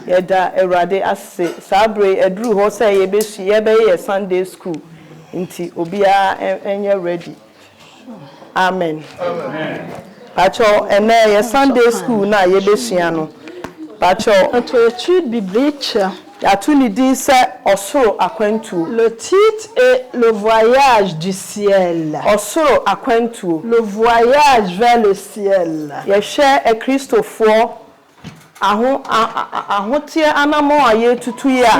Yeda Erade ase sabre edru ho say yebesu yebe Sunday school nti obia enye ready. Amen. Amen. Pacho ene Sunday school na yebesua no. Pacho notre étude biblique le titre est le voyage du ciel. Le voyage vers le ciel. Si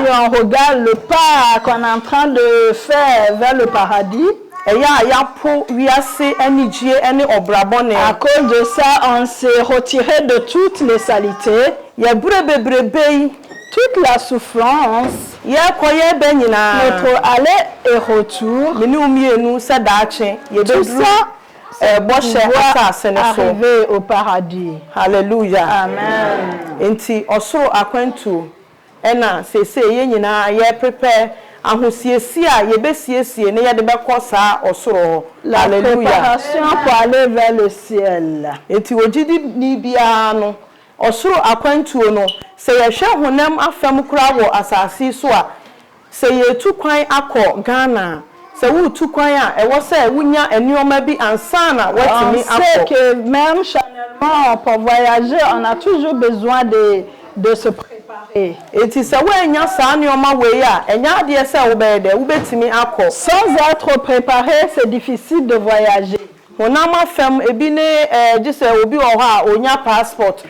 on regarde le pas qu'on est en train de faire vers le paradis, à cause de ça, on s'est retiré de toutes les salités, toute la souffrance, notre aller et retour, tout ça arriver au paradis. Alléluia. Amen. Enti osoro akwantu ena sese ye nyina ye prepare ahosiesie a yebesiesie ne ye de bekọ saa osoro. Alléluia. Préparation pour aller vers le ciel. Enti ogidi ni bia no osoro akwantu no se ye hwe honam afam kura wo asasi so a se ye tu kwan akọ Ghana se wu tu kwan a e wo se wunya enioma bi ansana watimi akọ. On sait que même channellement pour voyager on a toujours besoin de se préparer. Eti se wanya sa enioma we a enya de se wo be de wo betimi akọ. Sans être préparé c'est difficile de voyager. Honam afam ebi ne gise obi wo ha onya passport.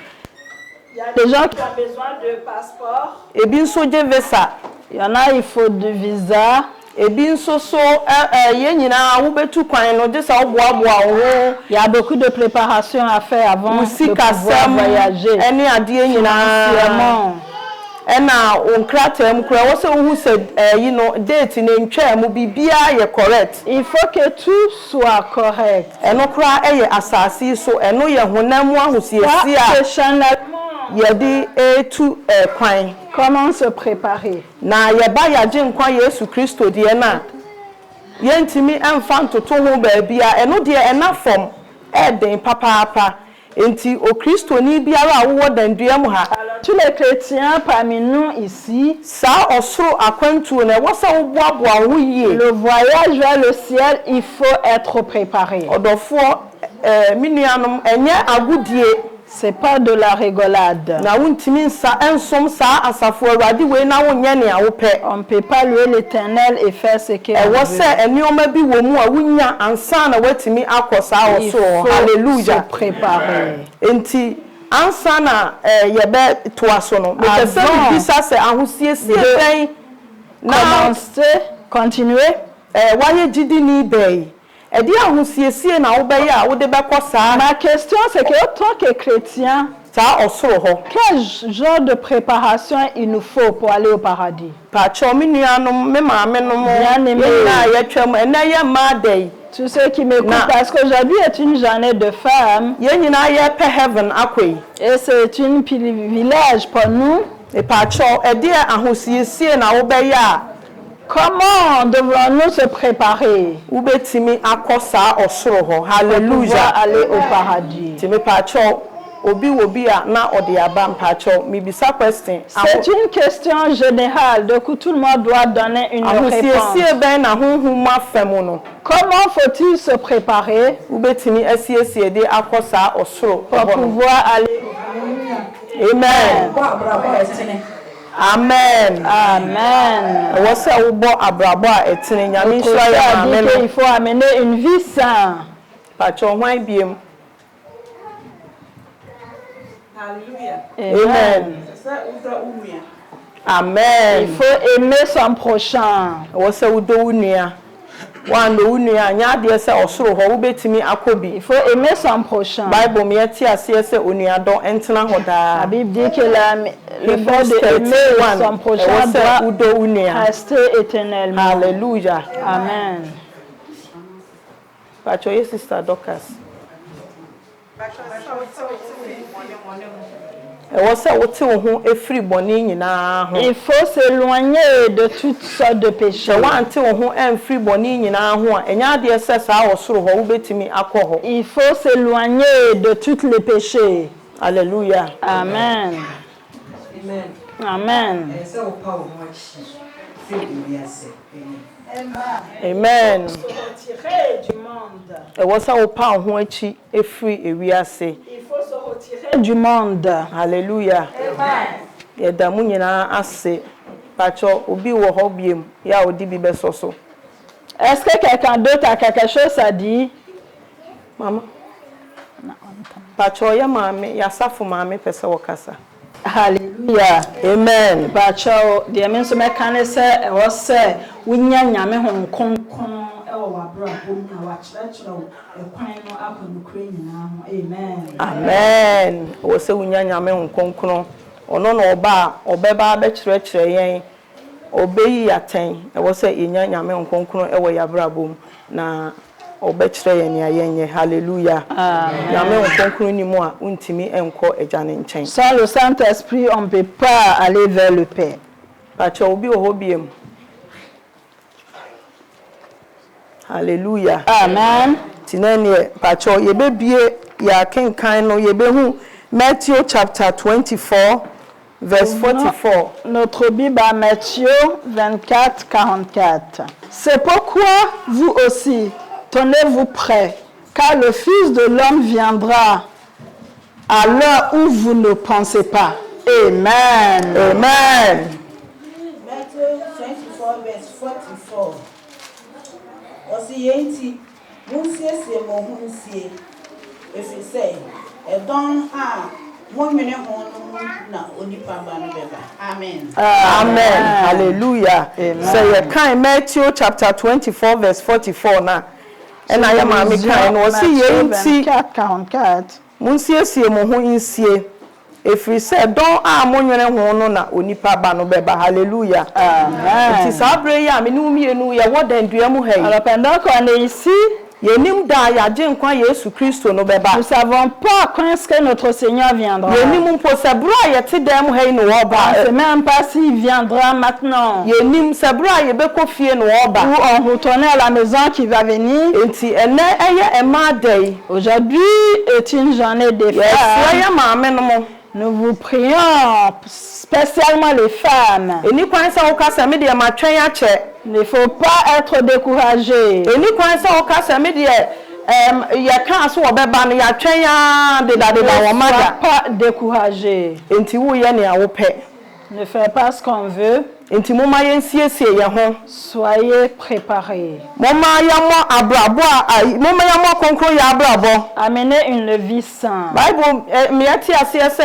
Il y a des gens qui ont besoin de passeport. Ebi nso je visa. Il y en a il faut de visa. Ebi nso so ye nyina wo betu kwan no gise wo boaboa wo. Il y a beaucoup de préparation à faire avant de pouvoir voyager. Eni ade nyina ena onkrata mu kura wo se wo se date ne ntwa mu bibia ye correct. Il faut que tout soit correct. Eno kura eye asasi so eno ye honam ahosiesie yedi etu kwan. Comment se préparer? Na yeba yaje nkwa Yesu Kristo de na yentimi emfa ntoto ho ba bia eno de enafom eden papa enti o Kristo ni biara wo dandua mu ha. Tous les chrétiens parmi nous ici, sa osoro akwantu na wo sa wo boaboa wo yie. Le voyage vers le ciel, il faut être préparé. Odofo minuanom enye agudie. C'est pas de la rigolade. Na wuntimi sa ensom sa asafo awade we na wonye ne awope. On peut pas louer l'Éternel et faire ce qu'il veut. Wo se enioma bi wo mu a wunya ansa na watimi akosa osoro. Hallelujah. Se préparer. Enti ansa na yebe toaso no. Me pese bisa se ahosiesie ben na continuer waye gidi ni bei. Ma question c'est que tant que chrétien, quel genre de préparation il nous faut pour aller au paradis? Tous ceux qui m'écoutent, parce qu'aujourd'hui est une journée de femmes et c'est un privilège pour nous. Comment devons-nous se préparer? Hallelujah. Aller au paradis. C'est une question générale, donc tout le monde doit donner une réponse. Comment faut-il se préparer pour pouvoir aller au paradis? Amen. Amen. Amen. Il faut amener une vie saine. Amen. Amen. Il faut aimer son prochain. Il faut aimer son prochain. La Bible dit que le fait d'aimer son prochain doit rester éternellement. Alléluia. Amen. Sister Dorcas. Il faut s'éloigner de toutes sortes de péchés. Il faut s'éloigner de tous les péchés. Alléluia. Amen. Amen. Amen. Amen. Retirer du monde. Et wasa opa ho achi efri ewiase. Il faut se retirer du monde. Hallelujah. Amen. Yeda mu nyina ase. Pacho obi wo ho biem ya odi bi besoso. Est-ce que quelqu'un d'autre a quelque chose à dire? Mama. Pacho ya mame ya safu mame pese wakasa. Hallelujah. Amen. Pacho, the men so mekane se was say wunya nyame hon konkon e wo wabra bom na wa kyerɛkyerɛ e kwan no akɔnukure nyina ho. Amen. Amen. Wo se wunya nyame hon konkon ono no oba obeba be kyerɛkyerɛ yen obeyi aten e wo se yenya nyame hon konkon e wo yabra bom na obɛkyerɛ yen ya yenye. Hallelujah. Nyame hon konkon ni mu a untimi enko ejane nkyɛn. Sans le Saint-Esprit, on ne peut pas aller vers le Père. Pacho obi wo hobiem. Hallelujah. Amen. Tinene pacho yebebie ya kenkan no yebehu Matthew chapter 24 verse 44. Notre Bible à Matthieu 24, 44. C'est pourquoi vous aussi, tenez-vous prêts, car le Fils de l'homme viendra à l'heure où vous ne pensez pas. Amen. Amen. Matthew 24 verse 44. Osi yenti munsiesie mo hunsie efise edon a mo nwene ho no na onipa ba no beba. Amen. Amen. Hallelujah. So you can Matthew chapter 24 verse 44 na. And I am a kind no osi yenti 44. munsiesie mo hunsie efise don a mo nwene ho no na onipa ba no beba. Hallelujah. Amen. Ti sabre ya me nu mienu ya wodan dua mu hai. Alors pendant qu'on est ici, Yenim da ya je nkwa Yesu Kristo no beba. nous ne savons pas quand est-ce que notre Seigneur viendra. Yenim mpo se bra ye te dem hai no On ne oba. sait même pas s'il viendra maintenant. Yenim se bra ye beko fie no oba. Ou on retourne à la maison qui va venir. Enti ene eye ema day. Aujourd'hui est une journée de Yes, fête. ya maame no mo. Nous vous prions, spécialement les femmes. Eni kwan se wo ka se me de ma twen ya che. Il ne faut pas être découragé. Eni kwan se wo ka se me de ya kan so obeba no ya twen ya de da Ne wo sois maga. pas découragé. Enti wo ye ne a wo pe. Ne fais pas ce qu'on veut. Enti mo ma yensiesie ye ho. Soyez préparés. Mo ma ya mo abrabo a mo ma ya mo konkro ya abrabo. Amenez une vie sainte. Bible me ati ase se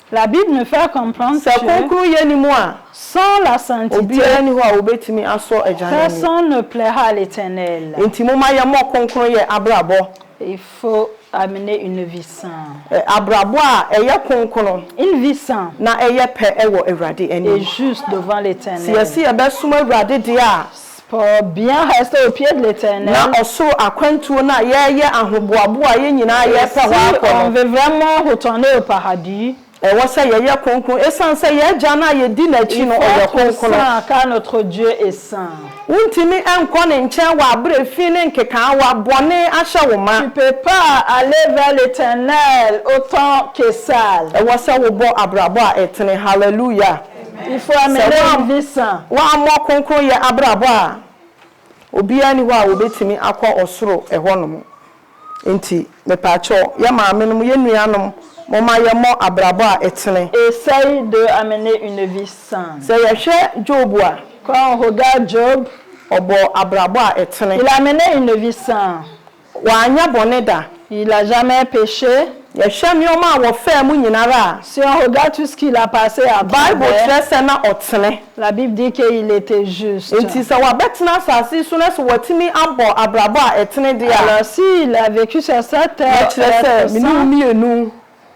La Bible nous fait comprendre se que konkro ye ni mu a sans la sainteté, obi ani ho a obetimi aso ejane ni. personne ne plaira à l'Éternel. Enti mo ma ya mo konkro ye abrabo. Il faut amener une vie sainte. Abrabo a eye konkro Une vie sainte na eye pe ewo Ewrade et ani. juste devant Si l'Éternel. yesi e be suma Ewrade de a Pour bien rester au pied de l'Éternel. na oso akwantuo na ye ahoboabo a ye nyina ye pe Si ho on akọ. veut vraiment retourner au paradis, E wo se ye konkro esan se ye jana ye di na chi il no faut oye être konkro. saint car notre Dieu est saint. Untimi enko ne nchen wa abre fi ne nkeka wa bone ahye wo ma. Tu ne peux pas aller vers l'Éternel autant que sale. E wo se wo bo abrabo a etene. Hallelujah. Il faut amener une vie sainte. Wa mo konkro ye abrabo a obi ani ho a obetimi akọ osoro e honom. Enti me pa cho ya ma amenum ye nuanom mo ma ye mo abrabo a etene. Essaye de amener une vie sainte. Se ye hwe Job a Quand on regarde Job, obo abrabo a etene. il a mené une vie sainte. Wa anya bone da. Il n'a jamais péché. Ye hwe mi o ma wo fa mu nyinara. Si on regarde tout ce qu'il a passé à Bible travers, trese na otene. la Bible dit qu'il était juste. Enti se wa betena asase so na so watimi abo abrabo a etene de a. Alors s'il a vécu sur cette terre, Trese mi nu mienu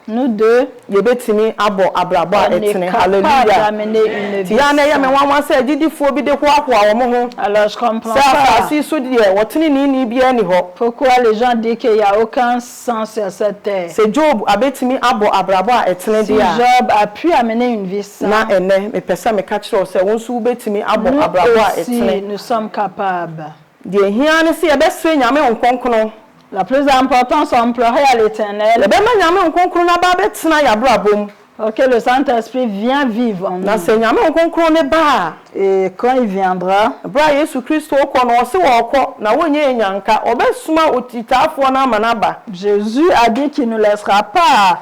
nous deux, yebetimi abo abrabo a on est etene. capable Hallelujah. d'amener une vie Ya na ya me sainte. wanwan se gidifo bi de hoahoa wo mo ho. Alors je comprends Sa pas asase so de wotene ni bia ni ho. pourquoi les gens disent qu'il n'y a aucun sens sur cette terre. Se Job abetimi abo abrabo a etene Si de a. Job a pu amener une vie Na sainte, ene me pesa me ka kire se won so betimi abo nous abrabo a aussi, etene. nous sommes capables. De hia ne se ye besre nyame onkonkono. La plus importante, c'est on pleurer à l'Éternel. Le be ma nyame onkonkoro na ba betena ya brabom. Ok, le Saint-Esprit vient vivre en Na nous. sɛ nyame nkonkron ne ba Et quand il viendra, a bra Yesu Kristo kɔ no ɔse wɔkɔ na wonye nyanka ɔbɛsoma otitaafoɔ na ama naba. Jésus a dit qu'il ne laissera pas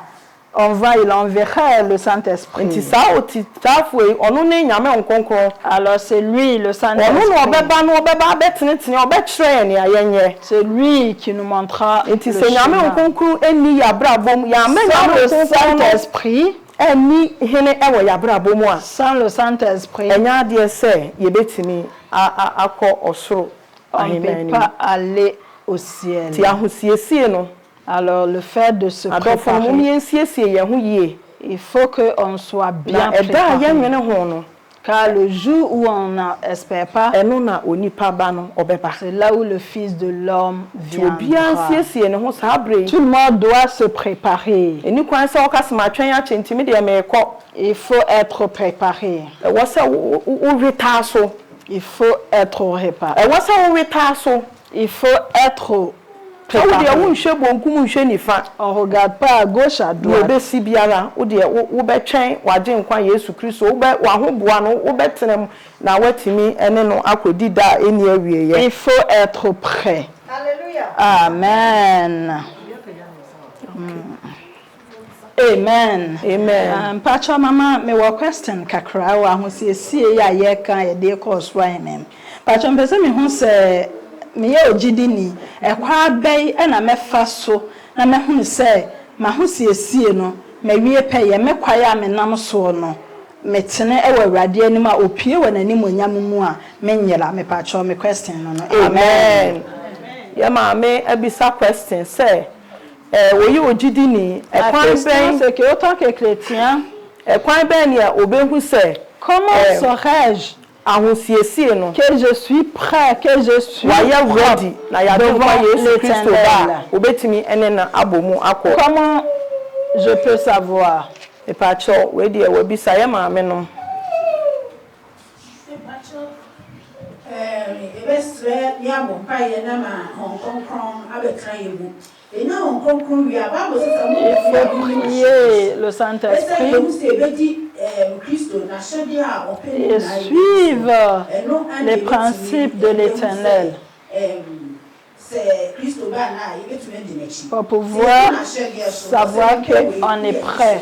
en vain, il enverra le Nti Saint-Esprit. saa otitaafoɔ yi ɔno ne nyame nkonkron. Alors c'est lui, le Ɔno na Saint-Esprit. ɔbɛba no ɔbɛba abɛtenetene ɔbɛkyerɛ yɛn nea yɛnyɛ. C'est lui qui nous montrera le Nti sɛ nyame chemin. nkonkron ɛnni yɛabrabɔ mu yɛama Sans nyame le nkonkron no Saint-Esprit, ɛnni hene ɛwɔ yɛabrabɔ mu a sans le Saint-Esprit, ɛnyɛ adeɛ sɛ yɛbɛtumi akɔ ɔsoro on ne ahemman peut no pas aller au ciel. nti ahosiesie no Alors le fait de se adɔfo no mu préparer, yɛnsiesie yɛn ho yie il faut qu'on soit bien na ɛda a préparé. yɛnwene ho no Car le jour où on n'espère pas, ɛno na onipa ba no ɔbɛba c'est là où le Fils de l'homme nti obiara viendra. nsiesie ne ho saa bere yi Tout le monde doit se préparer. ɛni kwan sɛ wɔka sɛ matwɛn akyɛ nti me deɛ meekɔ Il faut être préparé. ɛwɔ sɛ wowe taa so Il faut être réparé. ɛwɔ sɛ wowe taa so Il faut être sɛ wodeɛ préparé. wonhwɛ bonkum nhwɛ nifa On ne regarde pas à gauche, à deɛ droite. ɔbɛsi biara wodeɛ wobɛtwɛn wagye nkwa yesu kristo wahoboa no wobɛtena mu na watumi ne no akɔdi da a ɛnni awieeɛ. Il faut être prêt. Alléluia. Amen. Amen. Amen. Pacho mama me wa question kakra wa ho siesie ya ye kan ye de course right name. Pacho mpese me hu se me ye ogidini e kwa bai e na mefa so na me hu se ma ho siesie no me wie pe ye me kwa ya me nam so no metene e wa awurade anim a opie wa nanim onyam mu a me nyela me pacho me question no. Amen. Ya maame abisa question say woyi ogidini La question c'est que autant que chrétien, ekwan ben ya obehu say comment saurais-je ahosiesie no que je suis prêt, que je suis waya ready na ya devant devant Yesu Kristo l'Éternel? ba obetimi ene na abomu akọ. Comment je peux savoir? Epacho we de we bisa ya maame no Ebesre ya mo paye na ma Hong abetra yemu. Ena Hong Kong wi aba bo se ka mo Il faut prier le Saint-Esprit et suivre les principes de l'Éternel pour pouvoir savoir qu'on est prêt.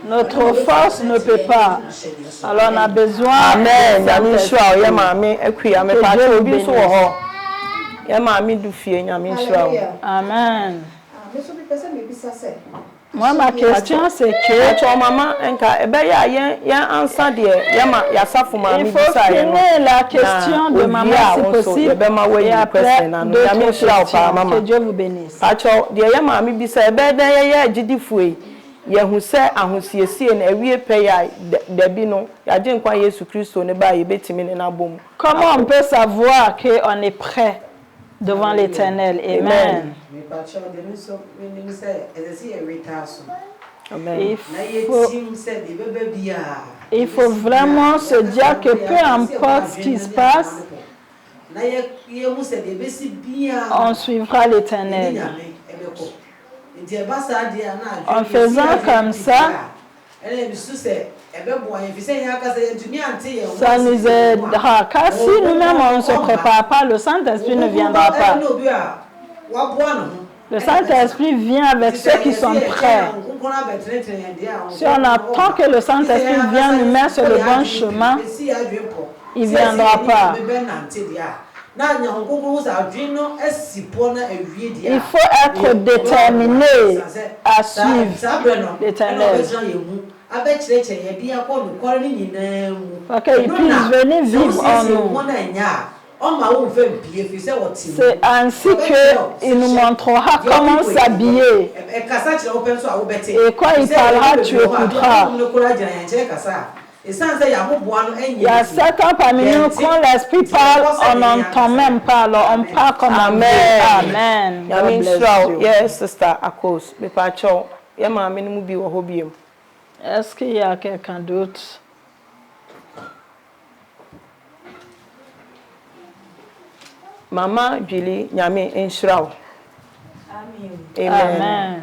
Notre force ne peut pas. Alors on a besoin. Amen. du Nyame Saint-Esprit. nhyira ya maame akuya me pa Dieu obi so wo ho. Ya maame du fie nyame nhyira wo. Amen. Moi, ma question c'est que Acho mama enka ebe ya ya answer de ya ma ya safo maame il faut bisa ye no. finir la question de maman si possible et après d'autres questions. Que Dieu vous bénisse. Acho de ya maame bisa ebe den ya agidifo yi ye hu se ahosiesie na awie pe ya dabi no ya je nkwa Yesu Kristo ne ba ye betimi ne na bom. Comment on peut savoir qu'on est prêt devant l'Éternel? Amen. Il faut vraiment se dire que peu importe ce qui se passe, on suivra l'Éternel. En faisant comme ça, ça nous aidera. Car si nous-mêmes on ne se prépare pas, le Saint-Esprit ne viendra pas. Le Saint-Esprit vient avec ceux qui sont prêts. Si on attend que le Saint-Esprit vienne nous mettre sur le bon chemin, il ne viendra pas. Il faut être déterminé à suivre l'Éternel. Pour qu'il puisse venir vivre en nous. C'est ainsi qu'il nous montrera comment s'habiller. Et quand il parlera, tu écouteras. Il y a certains parmi nous, quand l'Esprit parle, on n'entend même pas. Alors on parle comme Amen. Amen. God bless you. Yes, sister Akos. Est-ce qu'il y a quelqu'un d'autre? Mama Julie Nyame Enshraw. Amen. Amen.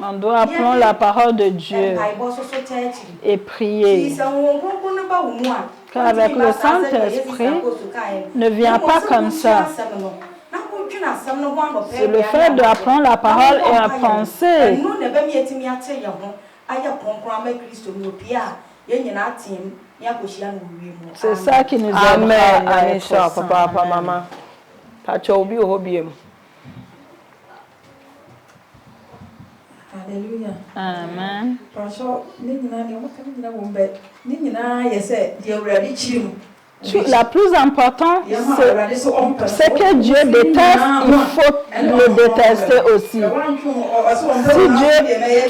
On doit apprendre la parole de Dieu et prier. Car avec le Saint-Esprit, ne vient pas comme ça. C'est le fait d'apprendre la parole et à penser. C'est ça qui nous aidera. Amen. Papa, maman. Hallelujah. Amen. La plus importante, c'est que Dieu déteste, il faut le détester aussi. Si Dieu,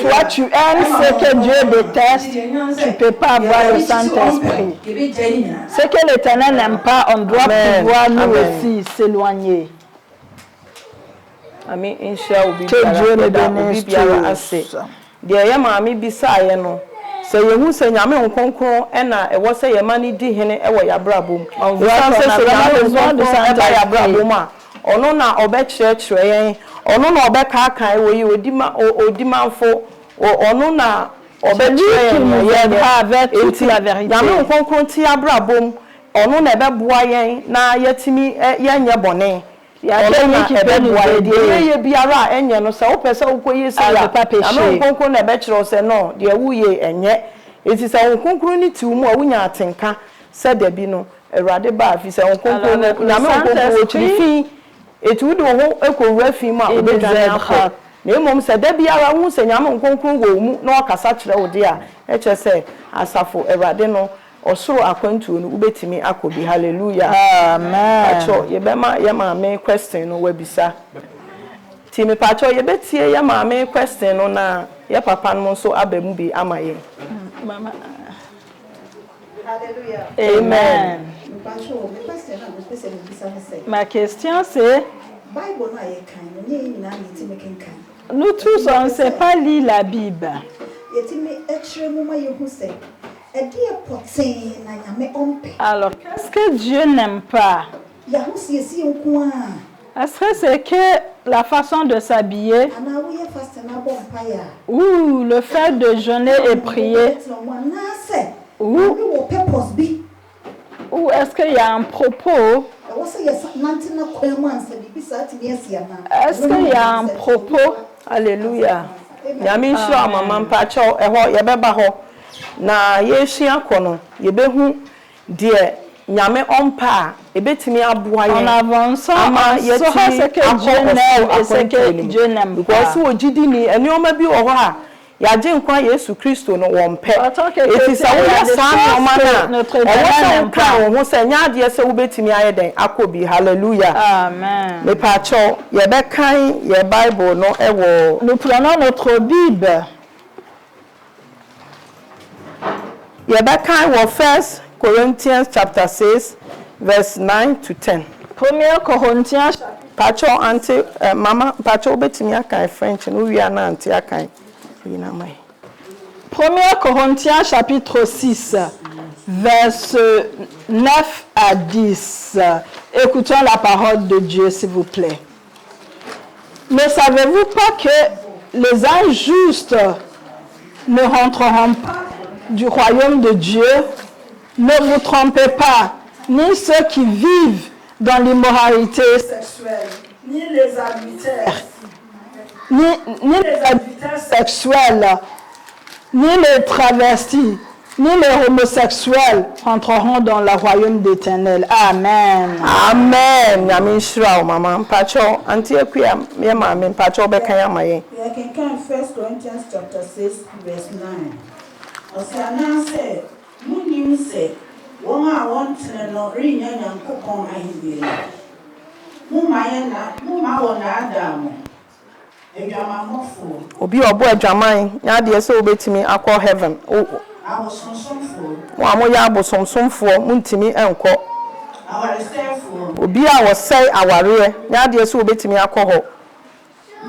toi tu aimes ce que Dieu déteste, tu ne peux pas avoir le Saint-Esprit. Ce que l'Éternel n'aime pas, on doit pouvoir nous aussi s'éloigner. Que Dieu nous bénisse tous. Se yehu se nyame nkonkron ena ewo se yemani di hene ewo yabrabom Sanse se nyame de santa yabrabom a ono na obekyerekere yen ono na obekaka ewo yi odimanfo ono na obekyerekere yen avec toute la vérité. Nyame nkonkron ti yabrabom ono na ebeboa yen na yetimi yenye bone ya qui peut nous aider. Ye biara enye no se opese ukoye se ya ame nkonkron na be kire se no de wuye enye eti se nkonkron ni ti mu a wunya atenka se da bi no Awurade ba afi se nkonkron na ame nkonkron o chifi eti wo de ho ekowura fi mu a obedwane akọ na emom se da biara hu se nyame nkonkron wo mu na okasa kire wo de a eche se asafo Awurade no osoro akwantuo no ubetimi akobi hallelujah amen acho yebema ye maame question no wabisa ti me pacho yebetie ye maame question no na ye papa no so abamu bi amaye mama hallelujah amen pacho me question na me pese me bisa me say ma question c'est Bible no aye kan no nye nyina yeti me kenkan nous tous on ne sait pas lire la Bible yeti me ekre mu ma yehu say. Alors, qu'est-ce que Dieu n'aime pas? Est-ce que c'est que la façon de s'habiller? Ou le fait de jeûner et prier? Ou est-ce qu'il y a un propos? Est-ce qu'il y a un propos? Alléluia. Yami shwa maman pacho eho yebeba ho. Na yeshia kono yebehu de nyame ompa ebetimi aboa yen en avançant saura ce que Dieu aime et ce que Dieu n'aime pas because ogidi ni enioma bi wo ho a yaje nkwa Yesu Kristo no wompe eti sa wo sa no mana ewo ka wo se nyaade se wo betimi ayeden akobi hallelujah amen me pacho yebekan ye Bible no ewo nous prenons notre Bible. Yebekan wa 1 Corinthians chapter 6 verse 9 to 10. 1 Corinthiens Pacho anti mama pacho betimi akan French no wi ana anti akan yina mai. 1 Corinthiens chapitre 6 verse 9 à 10. Écoutons la parole de Dieu s'il vous plaît. Ne savez-vous pas que les injustes ne rentreront pas du royaume de Dieu? Ne vous trompez pas, ni ceux qui vivent dans l'immoralité sexuelle, ni les adultères, ni les adultères sexuels, ni les travestis, ni les homosexuels rentreront dans le royaume d'Éternel. Amen. Amen. Yami shra mama pacho anti ekuya me mama pacho bekan ya maye. We can 1 Corinthians chapter 6 verse 9. Osana say, munim say, won tene no rinya nyankopon ahibere. Mu ma wona adamu. Edwamamofo. Obi obo adwaman nya de se obetimi akọ heaven. Abosonsomfo. Mo amoya abosonsomfo muntimi enko. Awaresefo. Obi a wo sei aware nya de se obetimi akọ ho.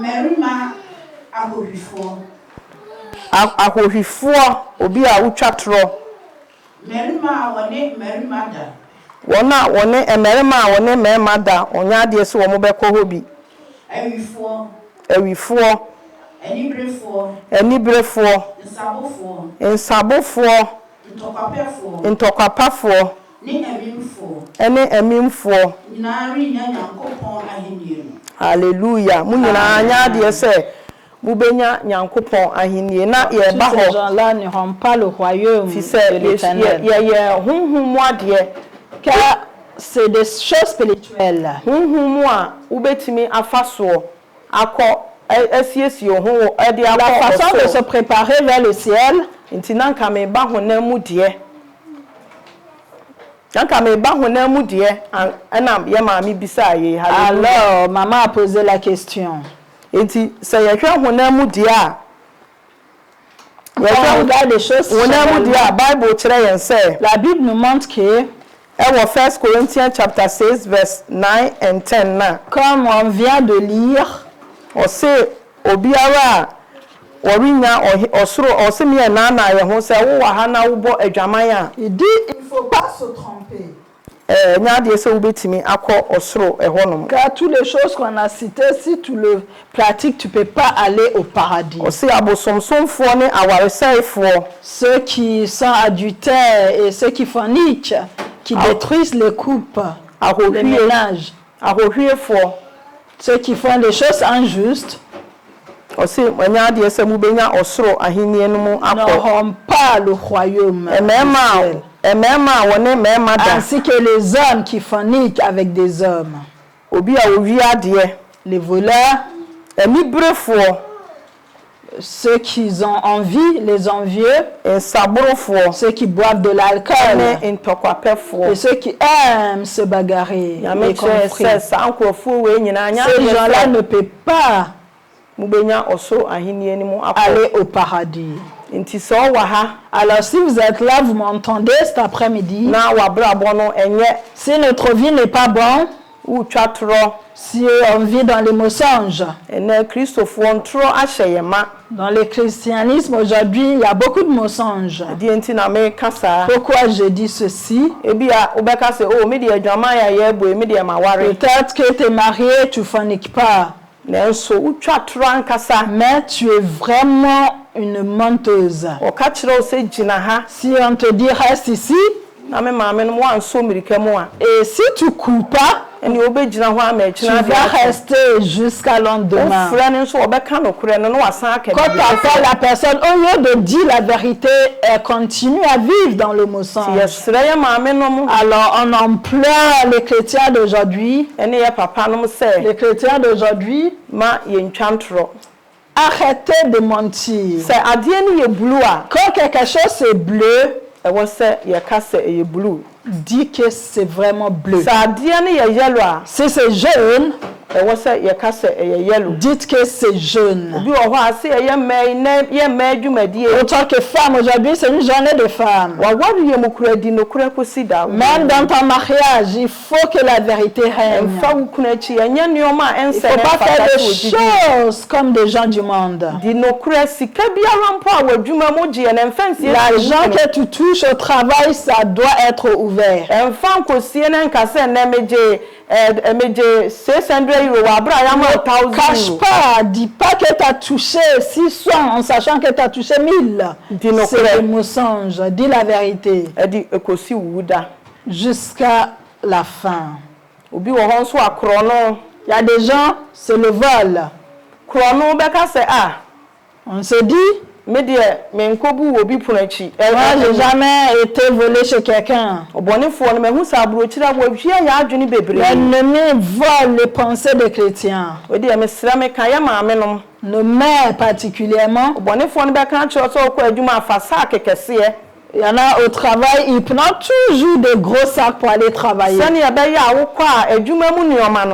Merima ahohwifo. Ahohwifo obi a wotwa tro. Merima wane merima da. Wona wone emerema wone merema da onya ade se wo mo bekọ hobi. Ewifo. Enibrefo. Nsabofo. Ntokapafo. Ene emimfo. Hallelujah. Mu nyina anya ade se Boubenya Nyankopon ahinie na ye ba ho. Ces gens-là n'auront pas le royaume de l'Éternel. Car c'est des choses spirituelles. La façon de se préparer vers le ciel. Alors, maman a posé la question. Enti se yehwe honamu dia regarde les choses honamu dia Bible kire yen se la Bible nous montre que 1 Corinthians chapter 6 verse 9 and 10 na comme on vient de lire o se obiara orinya osoro o se me na na ye ho se wo wa ha na wo bo adwaman a il dit il faut pas se tromper. Car toutes les choses qu'on a citées, si tu le pratiques, tu ne peux pas aller au paradis. Ceux qui sont adultères et ceux qui forniquent, qui détruisent les couples, les ménages, ceux qui font des choses injustes, n'auront pas le royaume. Ainsi que les hommes qui forniquent avec des hommes. Les voleurs, ceux qui ont envie, les envieux, ceux qui boivent de l'alcool, et ceux qui aiment se bagarrer. Ces gens-là ne peuvent pas aller au paradis. Alors si vous êtes là, vous m'entendez cet après-midi, si notre vie n'est pas bonne, si on vit dans les mensonges, dans le christianisme aujourd'hui, il y a beaucoup de mensonges. Pourquoi je dis ceci? Peut-être que tu es marié, tu ne forniques pas. Mais tu es vraiment une menteuse. Si on te dit reste ici, et si tu ne cours pas, tu vas rester jusqu'à lendemain. Quand parfois la personne, au lieu de dire la vérité, elle continue à vivre dans le mensonge. Alors on emploie les chrétiens d'aujourd'hui. Les chrétiens d'aujourd'hui, arrêtez de mentir. Quand quelque chose est bleu, dit que c'est vraiment bleu. Si c'est jaune, dites que c'est jaune. Autant que femme, aujourd'hui c'est une journée de femmes. Même dans ton mariage, il faut que la vérité règne. Il ne faut pas faire des choses comme des gens du monde. L'argent que tu touches au travail, ça doit être ouvert. Ne cache pas, dis pas que tu as touché 600 en sachant que tu as touché 1000. C'est un mensonge, dis la vérité. Jusqu'à la fin. Il y a des gens, c'est le vol. On se dit, moi, j'ai jamais été volé chez quelqu'un. L'ennemi vole les pensées des chrétiens. Nos mères particulièrement. Il y en a au travail, ils prennent toujours des gros sacs pour aller travailler.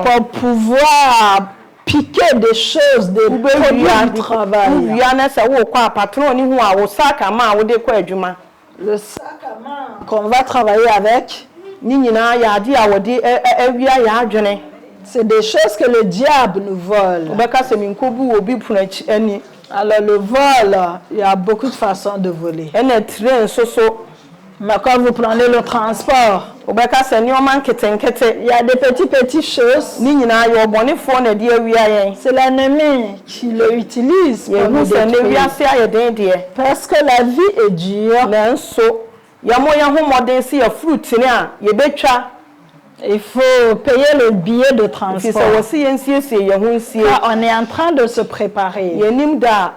Pour pouvoir piquer des choses, des produits du travail. Le sac à main qu'on va travailler avec, c'est des choses que le diable nous vole. Alors le vol, il y a beaucoup de façons de voler. Mais quand vous prenez le transport, Obeka se nneoma nketenkete. il y a des petites choses. Ni nyinaa yɛ ɔbɔnefoɔ na de awia yɛn. C'est l'ennemi qui le utilise pour nous Yehu sɛ ne détruire. wiase ayɛ den deɛ. Parce que la vie est dure. Nanso yɛmo yɛn ho mmɔden si yɛ fruit ne a yɛbɛtwa. Il faut payer le billet de Fi sɛ transport. wɔsi yɛn siesie yɛn ho nsie. Là, on est en train de se préparer. Yɛnim da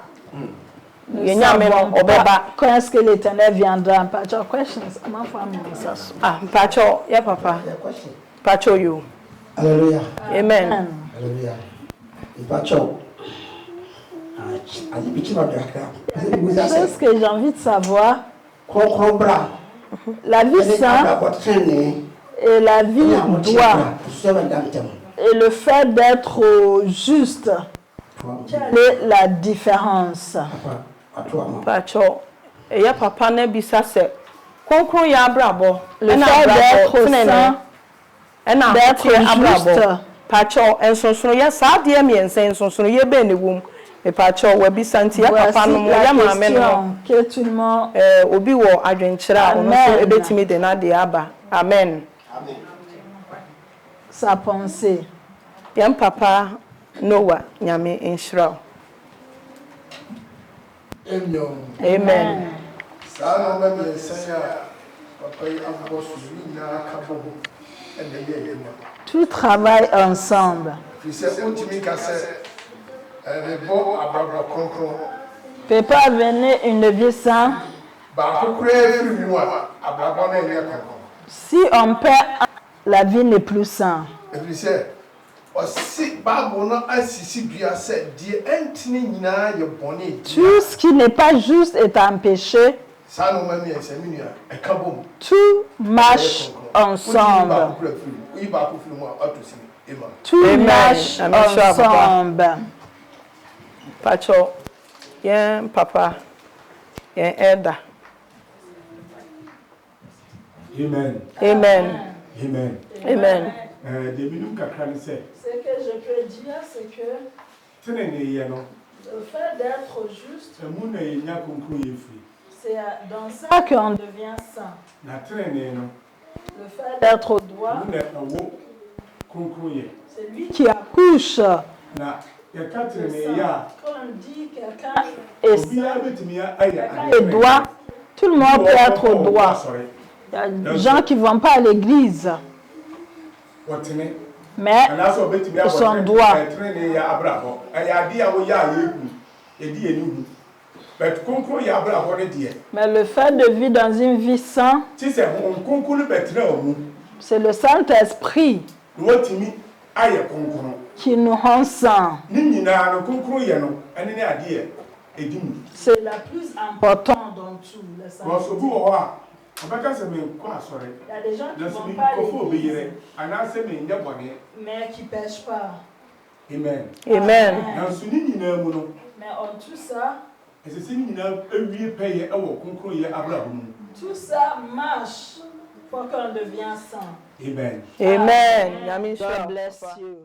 Nous yɛn nyame no savons pas ɔbɛba. quand est-ce que l'Éternel viendra. Pas de questions. Comment faire ça? Ah, mpakyɛw yɛ papa. Mpakyɛw yo. Hallelujah. Amen. Hallelujah. Ipacho. Ali bichi ma biakra. C'est ce que j'ai envie de savoir. Kokobra. La vie sainte et la vie droite et le fait d'être juste, quelle est la différence? Mpakyɛw ɛyɛ papa na bisa sɛ konkron yɛ abrabɔ. Le fait d'être saint, ɛna d'être juste. Mpakyɛw nsonsono yɛ saa deɛ mmiɛnsa nsonsono yɛ bɛn ne wom. Mpakyɛw wabisa nti yɛ papa no mo Voici yɛ la maame no. question que tout le monde Obi wɔ adwenkyerɛ a ɔno nso ebetimi de na de aba. Amen. sa pensée. Yɛn papa Noah nyame nhyira wo. Amen. Saa na me nsanya papa yi abɔ so nyinaa ka bɔ ɛna yɛ yɛ ma. Tout travaille ensemble. Fi sɛ ontimi ka sɛ me bɔ abrabɔ kronkron Peut pas venir une vie sans. baako koraa firi mu a abrabɔ no yɛ kronkron. Si on perd, la vie n'est plus saine. Ɛfiri sɛ ɔsi baabo no asisi dua sɛ deɛ ɛntene nyinaa yɛ bɔne. Tout ce qui n'est pas juste est empêché. Saa na ɔma mmiɛnsa mi nua ɛka bɔ mu. Tout marche ensemble. Woyi baako firi mu a ɔto si ema. Tout Amen. marche Amen. Sure, papa. ensemble. Mpakyɛw yɛn papa yɛn elder. Amen. Amen. Amen. Amen. De minum kakra ne sɛ Ce que je peux dire, c'est que tene ne yɛ no le fait d'être juste, ɛmu na yɛnya konkro yɛ firi c'est dans ça qu'on devient saint. na tene ne no Le fait d'être droit, ɛmu na ɛwɔ konkro yɛ c'est lui qui accouche. na yɛka tene ne yɛ a Quand on dit quelqu'un est saint obiara bɛtumi ayɛ et droit, tout le monde peut être droit. Il y a des gens qui ne vont pas à l'église, wɔtene mais anaasɛ ɔbɛtumi ils sont abɔ droits. tene ne yɛ abrabɔ ɛyɛ ade a woyɛ a yɛhu yɛdi yɛni hu but konkro yɛ abrabɔ ne deɛ Mais le fait de vivre dans une vie sainte, ti sɛ konkro no bɛtena wɔ mu c'est le Saint-Esprit na wɔtumi ayɛ konkro qui nous rend saints. ne nyinaa no konkro yɛ no ɛne ne adeɛ ɛdi mu. C'est la plus importante dans tout, le Because obi Saint-Esprit. wɔ hɔ a ɔbɛka sɛ menkɔ asɔre Il y a des gens qui na ne sɛ vont pas à menkɔfo obi l'église, yerɛ anaasɛ menyɛ bɔne mais qui ne pêchent pas. amen Amen. nanso ne nyinaa mu no Mais en tout ça, ɛsɛ sɛ ne nyinaa awie pɛyɛ ɛwɔ konkroyɛ abrabɔ mu tout ça marche pour qu'on devienne saint. amen Amen. Nyame nhyira God wo, bless papa. you.